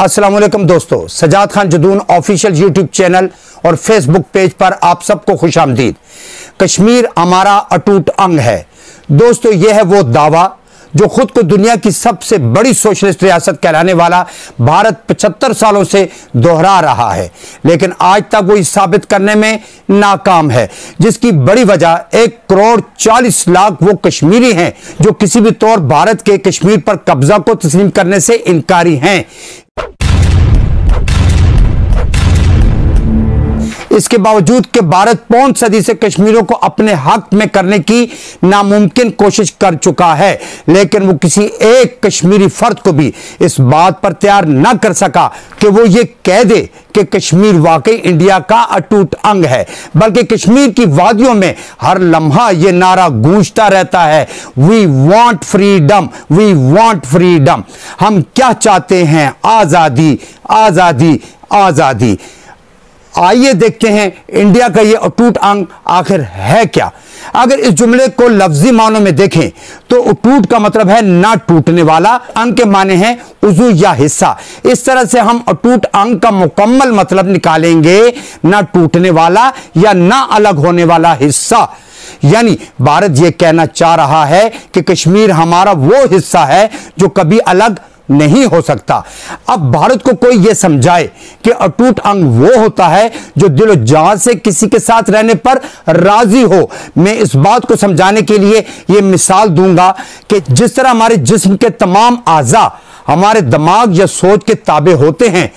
अस्सलाम वालेकुम दोस्तों, Sajjad Khan Jadoon official YouTube channel और फेसबुक पेज पर आप सबको खुशामदीद। कश्मीर हमारा अटूट अंग है। दोस्तों, यह है वो दावा जो खुद को दुनिया की सबसे बड़ी सोशलिस्ट रियासत कहलाने वाला भारत 75 सालों से दोहरा रहा है, लेकिन आज तक वो इस साबित करने में नाकाम है, जिसकी बड़ी वजह 1 करोड़ 40 लाख वो कश्मीरी हैं जो किसी भी तौर भारत के कश्मीर पर कब्जा को तस्लीम करने से इनकारी हैं। इसके बावजूद कि भारत पौन सदी से कश्मीरियों को अपने हक में करने की नामुमकिन कोशिश कर चुका है, लेकिन वो किसी एक कश्मीरी फर्द को भी इस बात पर तैयार न कर सका कि वो ये कह दे कि कश्मीर वाकई इंडिया का अटूट अंग है, बल्कि कश्मीर की वादियों में हर लम्हा ये नारा गूंजता रहता है, we want freedom, we want freedom. हम क्या चाहते हैं? आजादी, आजादी, आजादी। आइए देखते हैं इंडिया का ये अटूट अंग आखिर है क्या। अगर इस जुमले को लफ्जी मानों में देखें तो अटूट का मतलब है ना टूटने वाला, अंग के माने हैं उज़ू या हिस्सा। इस तरह से हम अटूट अंग का मुकम्मल मतलब निकालेंगे, ना टूटने वाला या ना अलग होने वाला हिस्सा। यानी भारत यह कहना चाह रहा है कि कश्मीर हमारा वो हिस्सा है जो कभी अलग नहीं हो सकता। अब भारत को कोई यह समझाए कि अटूट अंग वो होता है जो दिलो जान से किसी के साथ रहने पर राजी हो। मैं इस बात को समझाने के लिए यह मिसाल दूंगा कि जिस तरह हमारे जिस्म के तमाम आज़ा हमारे दिमाग या सोच के ताबे होते हैं,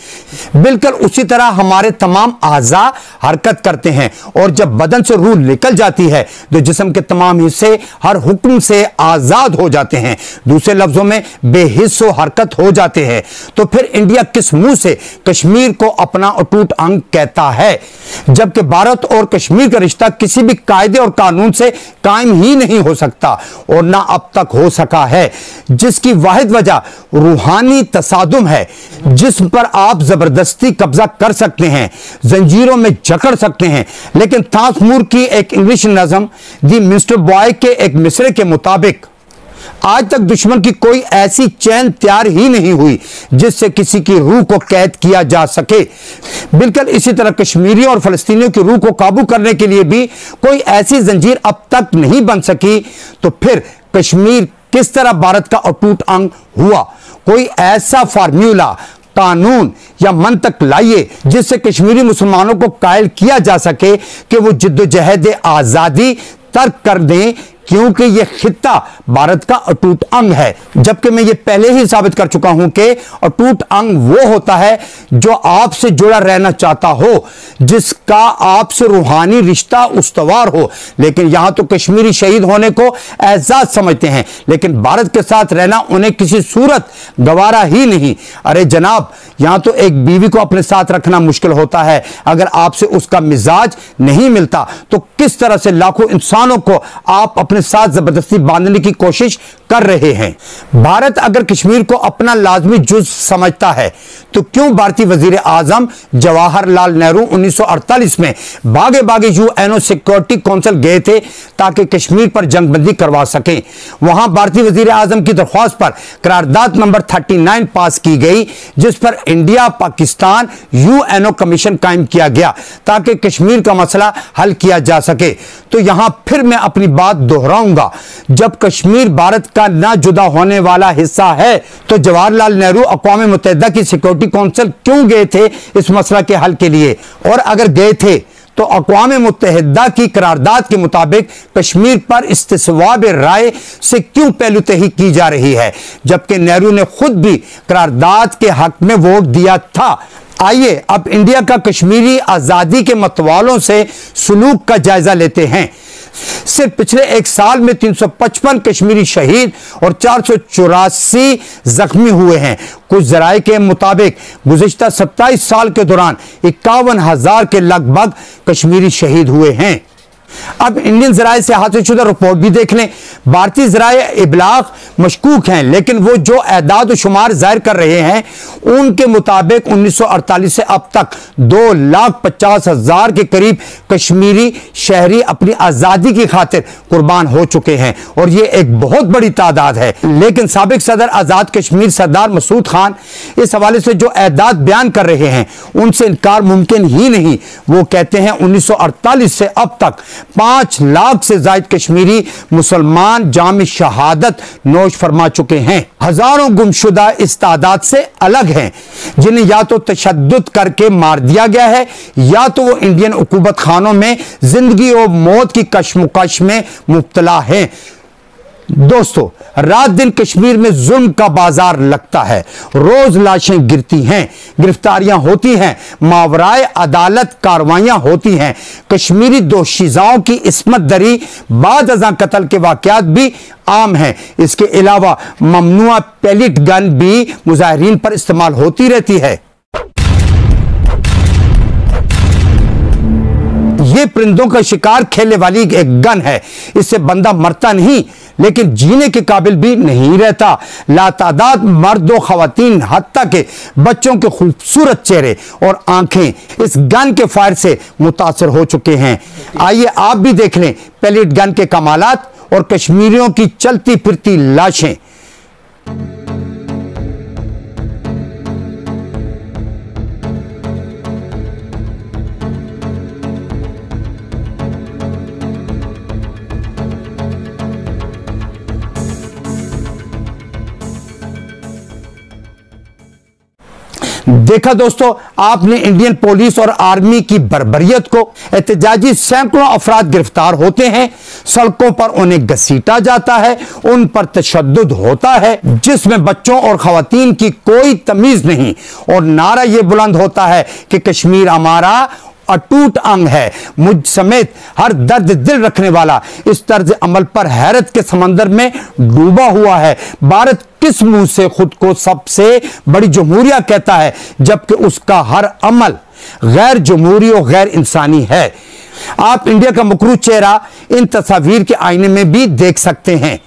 बिल्कुल उसी तरह हमारे तमाम आज़ा हरकत करते हैं, और जब बदन से रूह निकल जाती है तो जिस्म के तमाम हिस्से हर हुक्म से आज़ाद हो जाते हैं, दूसरे लफ्जों में बेहिस्सो हरकत हो जाते हैं। तो फिर इंडिया किस मुंह से कश्मीर को अपना अटूट अंग कहता है, जबकि भारत और कश्मीर का रिश्ता किसी भी कायदे और कानून से कायम ही नहीं हो सकता और ना अब तक हो सका है, जिसकी वाहिद वजह रूहानी तसादुम है, जिस्म पर आप जबरदस्ती कब्जा कर सकते हैं, जंजीरों में जकड़ सकते हैं। लेकिन थॉमस मूर की एक इंग्लिश नज़म दी मिस्टर बॉय के एक मिसरे के मुताबिक आज तक दुश्मन की कोई ऐसी चैन तैयार ही नहीं हुई जिससे किसी की रूह को कैद किया जा सके। बिल्कुल इसी तरह कश्मीरी और फलस्तीनियों की रूह को काबू करने के लिए भी कोई ऐसी जंजीर अब तक नहीं बन सकी। तो फिर कश्मीर किस तरह भारत का अटूट अंग हुआ? कोई ऐसा फार्मूला, कानून या मंतक लाइए जिससे कश्मीरी मुसलमानों को कायल किया जा सके कि वो जिद्दोजहद आज़ादी तर्क कर दें, क्योंकि यह खित्ता भारत का अटूट अंग है। जबकि मैं ये पहले ही साबित कर चुका हूं कि अटूट अंग वो होता है जो आपसे जुड़ा रहना चाहता हो, जिसका आपसे रूहानी रिश्ता उस्तवार हो। लेकिन यहां तो कश्मीरी शहीद होने को एजाज समझते हैं, लेकिन भारत के साथ रहना उन्हें किसी सूरत गवारा ही नहीं। अरे जनाब, यहां तो एक बीवी को अपने साथ रखना मुश्किल होता है, अगर आपसे उसका मिजाज नहीं मिलता तो किस तरह से लाखों इंसानों को आप अपने साथ जबरदस्ती बांधने की कोशिश कर रहे हैं। भारत अगर कश्मीर को अपना लाजमी जुज समझता है तो क्यों भारतीय वजीर आजम जवाहरलाल नेहरू 1948 में भागे भागे यूएनओ सिक्योरिटी काउंसिल गए थे ताकि कश्मीर पर जंगबंदी करवा सकें। वहां भारतीय वजीर आजम की दरख्वास्त पर करारदाद नंबर 39 पास की गई, जिस पर इंडिया पाकिस्तान यूएनओ कमीशन कायम किया गया ताकि कश्मीर का मसला हल किया जा सके। तो यहां फिर मैं अपनी बात दोहराऊंगा, जब कश्मीर भारत का ना जुदा होने वाला हिस्सा है तो जवाहरलाल नेहरू अक़वाम मुत्तहिदा की सिक्योरिटी काउंसिल क्यों गए थे इस मसला के हल के लिए? और अगर गए थे तो अक़वाम मुत्तहिदा की करारदाद के मुताबिक कश्मीर पर इस्तिस्वाब राय से क्यों पहलूतही की जा रही है, जबकि नेहरू ने खुद भी करारदाद के हक में वोट दिया था। आइए अब इंडिया का कश्मीरी आज़ादी के मतवालों से सुलूक का जायजा लेते हैं। सिर्फ पिछले एक साल में 355 कश्मीरी शहीद और 484 जख्मी हुए हैं। कुछ जराये के मुताबिक गुज़िश्ता 27 साल के दौरान 51,000 के लगभग कश्मीरी शहीद हुए हैं। अब इंडियन ज़राए से हासिल शुदा रिपोर्ट भी देख लें। भारतीय ज़राए इबलाग मशकूक हैं, लेकिन वो जो एदाद शुमार जाहिर कर रहे हैं उनके मुताबिक 1948 से अब तक 2,50,000 के करीब कश्मीरी शहरी अपनी आज़ादी की खातिर कुर्बान हो चुके हैं और ये एक बहुत बड़ी तादाद है। लेकिन साबिक सदर आज़ाद कश्मीर सरदार मसूद खान इस हवाले से जो एदाद बयान कर रहे हैं उनसे इनकार मुमकिन ही नहीं। वो कहते हैं 1948 से अब तक 5 लाख से ज्यादा कश्मीरी मुसलमान जाम शहादत नोश फरमा चुके हैं। हजारों गुमशुदा इस तादाद से अलग हैं जिन्हें या तो तशद्दुद करके मार दिया गया है या तो वो इंडियन हुकूमत खानों में जिंदगी और मौत की कशमकश में मुब्तला हैं। दोस्तों, रात दिन कश्मीर में जुल्म का बाजार लगता है, रोज लाशें गिरती हैं, गिरफ्तारियां होती हैं, मावराए अदालत कार्रवाइयां होती हैं। कश्मीरी दोशीज़ाओं की इस्मत दरी बाद अज़ां कत्ल के वाक़यात भी आम हैं। इसके अलावा ममनुआ पेलेट गन भी मुजाहिरीन पर इस्तेमाल होती रहती है। ये परिंदों का शिकार खेलने वाली एक गन है। इससे बंदा मरता नहीं लेकिन जीने के काबिल भी नहीं रहता। लातादाद मर्द व खवातीन हत्ता के बच्चों के खूबसूरत चेहरे और आंखें इस गन के फायर से मुतासर हो चुके हैं। आइए आप भी देख लें पेलेट गन के कमालात और कश्मीरियों की चलती फिरती लाशें। देखा दोस्तों, आपने इंडियन पुलिस और आर्मी की बर्बरियत को। एहतजाजी सैकड़ों अफराद गिरफ्तार होते हैं, सड़कों पर उन्हें घसीटा जाता है, उन पर तशद्दुद होता है जिसमें बच्चों और खवातीन की कोई तमीज नहीं, और नारा यह बुलंद होता है कि कश्मीर हमारा अटूट अंग है। मुझ समेत हर दर्द दिल रखने वाला इस तर्ज अमल पर हैरत के समंदर में डूबा हुआ है। भारत किस मुंह से खुद को सबसे बड़ी जमहूरिया कहता है जबकि उसका हर अमल गैर जमहूरी और गैर इंसानी है। आप इंडिया का मकरू चेहरा इन तस्वीर के आईने में भी देख सकते हैं।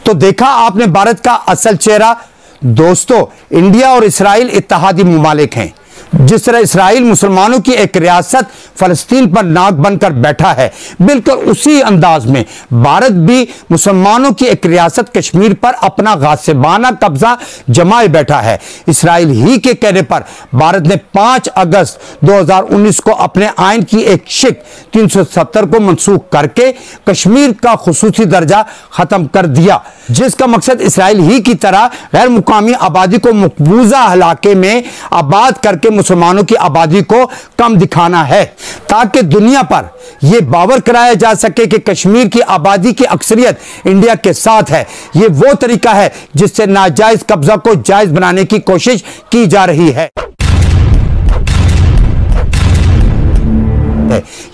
तो देखा आपने भारत का असल चेहरा। दोस्तों, इंडिया और इस्राइल इत्तेहादी मुमालिक हैं। जिस तरह इस्राइल मुसलमानों की एक रियासत फलस्तीन पर नाक बनकर बैठा है, बिल्कुल उसी अंदाज में भारत भी मुसलमानों की एक रियासत कश्मीर पर अपना गासिबाना कब्जा जमाए बैठा है। इस्राइल ही के कहने पर भारत ने 5 अगस्त 2019 को अपने आइन की एक शिक 370 को मनसूख करके कश्मीर का खुसूसी दर्जा खत्म कर दिया, जिसका मकसद इस्राइल ही की तरह गैर मुकामी आबादी को मकबूजा इलाके में आबाद करके मुसलमानों की आबादी को कम दिखाना है, ताकि दुनिया पर यह बावर कराया जा सके कि कश्मीर की आबादी की अक्सरियत इंडिया के साथ है। यह वो तरीका है जिससे नाजायज कब्जा को जायज बनाने की कोशिश की जा रही है।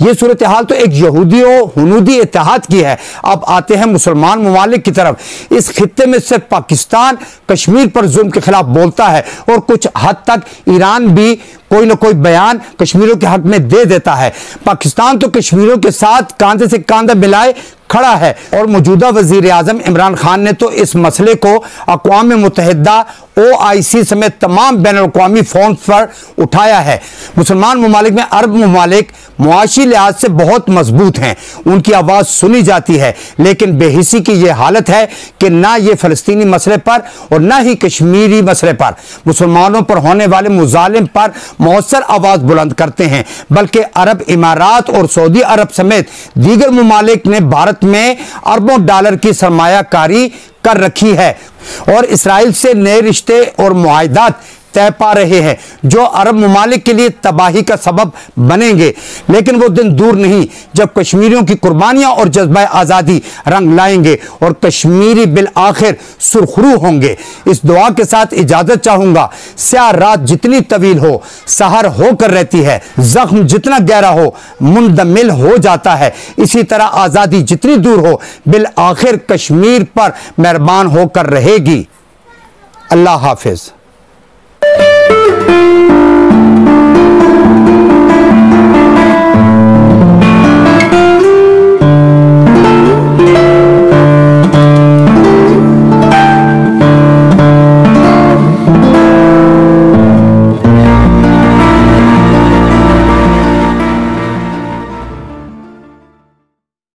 यह सूरत हाल तो एक यहूदी और हुनूदी इत्तेहाद की है। अब आते हैं मुसलमान ममालिक की तरफ। इस खित्ते में सिर्फ पाकिस्तान कश्मीर पर जुल्म के खिलाफ बोलता है और कुछ हद तक ईरान भी कोई ना कोई बयान कश्मीरियों के हक में दे देता है। पाकिस्तान तो कश्मीरियों के साथ कांधे से कांधा मिलाए खड़ा है और मौजूदा वजीर आजम इमरान खान ने तो इस मसले को अक़वाम मुत्तहिदा OIC समेत तमाम बैन अल-अक़वामी फोरम पर उठाया है। मुसलमान ममालिक में अरब ममालिक मुआशी लिहाज से बहुत मजबूत हैं, उनकी आवाज़ सुनी जाती है, लेकिन बेहिसी की यह हालत है कि ना ये फ़लस्तीनी मसले पर और ना ही कश्मीरी मसले पर मुसलमानों पर होने वाले मुजालिम पर मौसर आवाज़ बुलंद करते हैं, बल्कि अरब इमारात और सऊदी अरब समेत दीगर ममालिक ने भारत में अरबों डॉलर की सरमायाकारी कर रखी है और इसराइल से नए रिश्ते और मुआहिदात तय पा रहे हैं, जो अरब ममालिक के लिए तबाही का सबब बनेंगे। लेकिन वो दिन दूर नहीं जब कश्मीरियों की कुर्बानियां और जज्बा आज़ादी रंग लाएंगे और कश्मीरी बिल आखिर सुरखरू होंगे। इस दुआ के साथ इजाजत चाहूंगा। स्याह रात जितनी तवील हो सहर होकर रहती है, जख्म जितना गहरा हो मुंदमिल हो जाता है। इसी तरह आज़ादी जितनी दूर हो बिल आखिर कश्मीर पर मेहरबान होकर रहेगी। अल्लाह हाफिज।